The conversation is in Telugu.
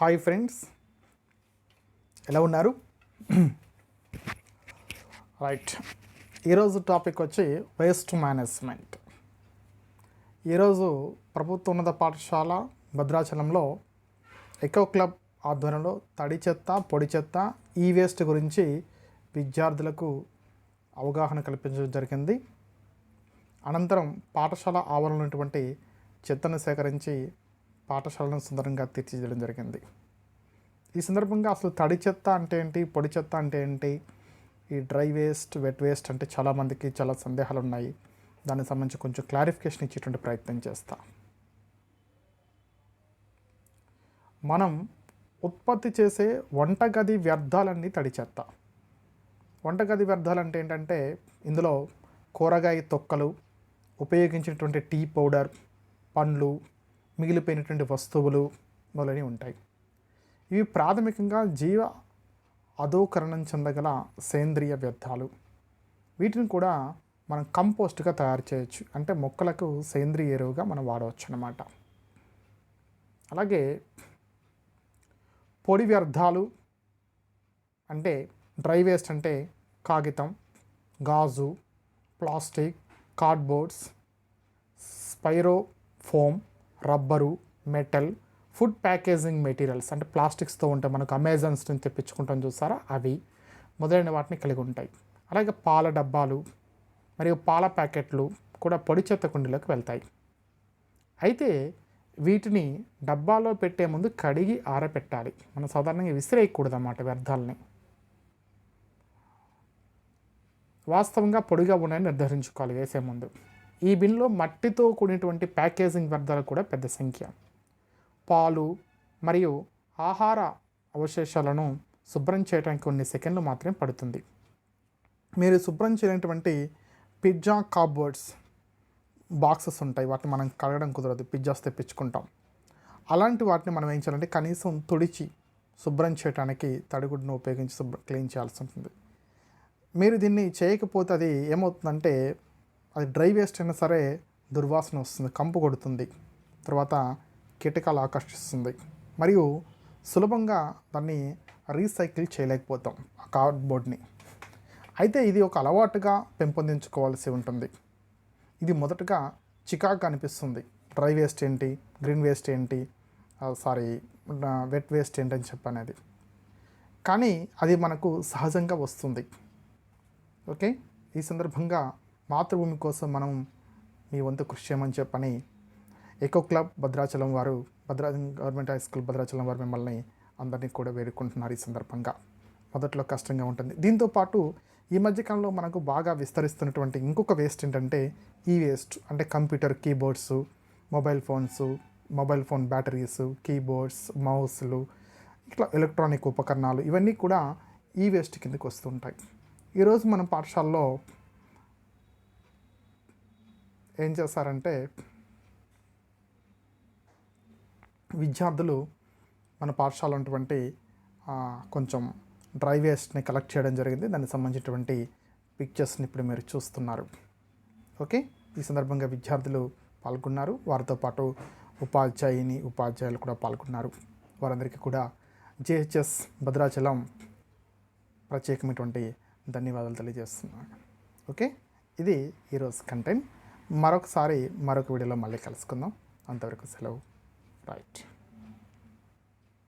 హాయ్ ఫ్రెండ్స్, ఎలా ఉన్నారు? రైట్, ఈరోజు టాపిక్ వచ్చి వేస్ట్ మేనేజ్మెంట్. ఈరోజు ప్రభుత్వ ఉన్నత పాఠశాల భద్రాచలంలో ఎకో క్లబ్ ఆధ్వర్యంలో తడి చెత్త, పొడి చెత్త, ఈ వేస్ట్ గురించి విద్యార్థులకు అవగాహన కల్పించడం జరిగింది. అనంతరం పాఠశాల ఆవరణలో ఉన్నటువంటి చెత్తను సేకరించి పాఠశాలను సుందరంగా తీర్చిదిద్దడం జరిగింది. ఈ సందర్భంగా అసలు తడి చెత్త అంటే ఏంటి, పొడి చెత్త అంటే ఏంటి, ఈ డ్రై వేస్ట్, వెట్ వేస్ట్ అంటే చాలామందికి చాలా సందేహాలు ఉన్నాయి. దానికి సంబంధించి కొంచెం క్లారిఫికేషన్ ఇచ్చేటువంటి ప్రయత్నం చేస్తా. మనం ఉత్పత్తి చేసే వంటగది వ్యర్థాలన్నీ తడి చెత్త. వంటగది వ్యర్థాలు అంటే ఏంటంటే ఇందులో కూరగాయ తొక్కలు, ఉపయోగించినటువంటి టీ పౌడర్, పండ్లు, మిగిలిపోయినటువంటి వస్తువులు మొదలైనవి ఉంటాయి. ఇవి ప్రాథమికంగా జీవ అధోకరణం చెందగల సేంద్రియ వ్యర్థాలు. వీటిని కూడా మనం కంపోస్ట్గా తయారు చేయొచ్చు, అంటే మొక్కలకు సేంద్రియ ఎరువుగా మనం వాడవచ్చు అన్నమాట. అలాగే పొడి వ్యర్థాలు అంటే డ్రై వేస్ట్ అంటే కాగితం, గాజు, plastic, cardboards, స్పైరో foam, rubber, metal, food packaging materials అంటే ప్లాస్టిక్స్తో ఉంటాయి, మనకు అమెజాన్స్ నుంచి తెప్పించుకుంటాం చూసారా, అవి మొదలైన వాటిని కలిగి ఉంటాయి. అలాగే పాల డబ్బాలు మరియు పాల ప్యాకెట్లు కూడా పొడి చెత్త కుండీలోకి వెళ్తాయి. అయితే వీటిని డబ్బాలో పెట్టే ముందు కడిగి ఆరబెట్టాలి. మనం సాధారణంగా విసిరేయకూడదు అన్నమాట వ్యర్థాలని. వాస్తవంగా పొడిగా ఉన్నాయని నిర్ధారించుకోవాలి వేసే ముందు. ఈ బిన్లో మట్టితో కూడినటువంటి ప్యాకేజింగ్ వ్యర్థాలు కూడా పెద్ద సంఖ్య. పాలు మరియు ఆహార అవశేషాలను శుభ్రం చేయడానికి కొన్ని సెకండ్లు మాత్రమే పడుతుంది. మీరు శుభ్రం చేయనటువంటి పిజ్జా కార్డ్బోర్డ్స్ బాక్సెస్ ఉంటాయి, వాటిని మనం కడగడం కుదరదు, పిజ్జాస్ తెప్పించుకుంటాం. అలాంటి వాటిని మనం ఏం చేయాలంటే కనీసం తుడిచి శుభ్రం చేయడానికి తడిగుడ్డును ఉపయోగించి క్లీన్ చేయాల్సి ఉంటుంది. మీరు దీన్ని చేయకపోతే అది ఏమవుతుందంటే అది డ్రై వేస్ట్ అయినా సరే దుర్వాసన వస్తుంది, కంపు కొడుతుంది, తర్వాత కీటకాలు ఆకర్షిస్తుంది, మరియు సులభంగా దాన్ని రీసైకిల్ చేయలేకపోతాం ఆ కార్డ్బోర్డ్ని. అయితే ఇది ఒక అలవాటుగా పెంపొందించుకోవాల్సి ఉంటుంది. ఇది మొదటగా చికాకు అనిపిస్తుంది, డ్రై వేస్ట్ ఏంటి, గ్రీన్ వేస్ట్ ఏంటి, వెట్ వేస్ట్ ఏంటి అని చెప్పనేది. కానీ అది మనకు సహజంగా వస్తుంది. ఓకే, ఈ సందర్భంగా మాతృభూమి కోసం మనం మీ వంతు కృషి చేయమని చెప్పని ఎకో క్లబ్ భద్రాచలం వారు, గవర్నమెంట్ హై స్కూల్ భద్రాచలం వారు మిమ్మల్ని అందరినీ కూడా వేడుకుంటున్నారు. ఈ సందర్భంగా మొదట్లో కష్టంగా ఉంటుంది. దీంతోపాటు ఈ మధ్యకాలంలో మనకు బాగా విస్తరిస్తున్నటువంటి ఇంకొక వేస్ట్ ఏంటంటే ఈ వేస్ట్, అంటే computer keyboards, mobile phones, mobile phone batteries, keyboards, మౌస్లు, ఇట్లా ఎలక్ట్రానిక్ ఉపకరణాలు, ఇవన్నీ కూడా ఈ వేస్ట్ కిందకి వస్తుంటాయి. ఈరోజు మన పాఠశాలలో ఏం చేస్తారంటే విద్యార్థులు మన పాఠశాల ఉన్నటువంటి కొంచెం డ్రై వేస్ట్ని కలెక్ట్ చేయడం జరిగింది. దానికి సంబంధించినటువంటి పిక్చర్స్ని ఇప్పుడు మీరు చూస్తున్నారు. ఓకే, ఈ సందర్భంగా విద్యార్థులు పాల్గొన్నారు, వారితో పాటు ఉపాధ్యాయులు కూడా పాల్గొన్నారు. వారందరికీ కూడా జేహెచ్ఎస్ భద్రాచలం ప్రత్యేకమైనటువంటి ధన్యవాదాలు తెలియజేస్తున్నాను. ఓకే, ఇది ఈరోజు కంటెంట్. మరొక వీడియోలో మళ్ళీ కలుసుకుందాం. అంతవరకు సెలవు. రైట్.